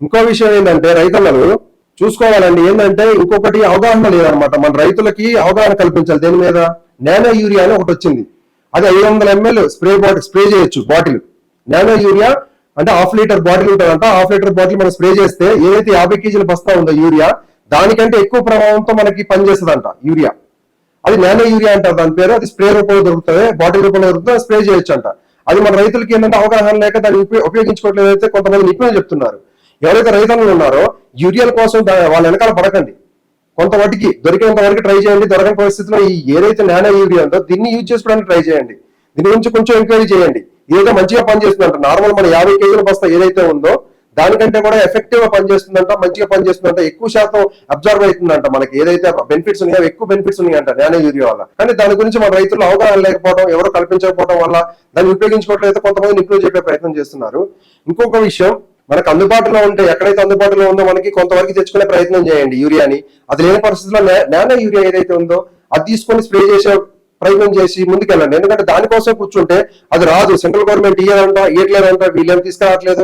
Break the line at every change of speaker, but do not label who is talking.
ఇంకో విషయం ఏంటంటే రైతులను చూసుకోవాలండి. ఏంటంటే ఇంకొకటి అవగాహన లేదనమాట. మన రైతులకి అవగాహన కల్పించాలి. దేని మీద? నానో యూరియా అని ఒకటి వచ్చింది. అది 500 ml స్ప్రే చేయొచ్చు బాటిల్. నానో యూరియా అంటే 1/2 లీటర్ బాటిల్ ఉంటుందంట. 1/2 లీటర్ బాటిల్ మనం స్ప్రే చేస్తే ఏదైతే 50 kg బస్తా ఉందో యూరియా, దానికంటే ఎక్కువ ప్రభావంతో మనకి పనిచేస్తుందంట యూరియా. అది నానో యూరియా అంటారు దాని పేరు. అది స్ప్రే రూపంలో దొరుకుతుంది, బాటిల్ రూపంలో దొరుకుతుంది, స్ప్రే చేయొచ్చు అంట. అది మన రైతులకి ఏంటంటే అవగాహన లేక దాన్ని ఉపయోగించుకోవట్లేదు అయితే కొంతమంది నిపుణులు చెప్తున్నారు. ఎవరైతే రైతులు ఉన్నారో యూరియాల కోసం వాళ్ళ వెనకాల పడకండి. కొంతవరకు దొరికేంత వరకు ట్రై చేయండి. దొరకని పరిస్థితిలో ఈ ఏదైతే నానో యూరియా ఉందో దీన్ని యూజ్ చేసుకోవడానికి ట్రై చేయండి. దీని గురించి కొంచెం ఎంక్వైరీ చేయండి. ఏదో మంచిగా పనిచేస్తుందంట. నార్మల్ మన 50 kg బస్తా ఏదైతే ఉందో దానికంటే కూడా ఎఫెక్టివ్ గా పనిచేస్తుందంట, మంచిగా పనిచేస్తుందంట, ఎక్కువ శాతం అబ్జర్వ్ అవుతుందంట. మనకి ఏదైతే బెనిఫిట్స్ ఉన్నాయో ఎక్కువ బెనిఫిట్స్ ఉన్నాయంట నానో యూరియా వల్ల. కానీ దాని గురించి మన రైతులు అవగాహన లేకపోవడం, ఎవరు కల్పించకపోవడం వల్ల దాన్ని ఉపయోగించుకోవట్లయితే కొంతమంది నిపుణులు చెప్పే ప్రయత్నం చేస్తున్నారు. ఇంకొక విషయం, మనకు అందుబాటులో ఉంటే ఎక్కడైతే అందుబాటులో ఉందో మనకి కొంతవరకు తెచ్చుకునే ప్రయత్నం చేయండి యూరియాని. అది లేని పరిస్థితుల్లో నానో యూరియా ఏదైతే ఉందో అది తీసుకొని స్ప్రే చేసే ప్రయత్నం చేసి ముందుకెళ్ళండి. ఎందుకంటే దానికోసం కూర్చుంటే అది రాదు. సెంట్రల్ గవర్నమెంట్ ఇయ్యదంట, ఇయ్యట్లేదంట, వీళ్ళేం తీసుకురావట్లేదు.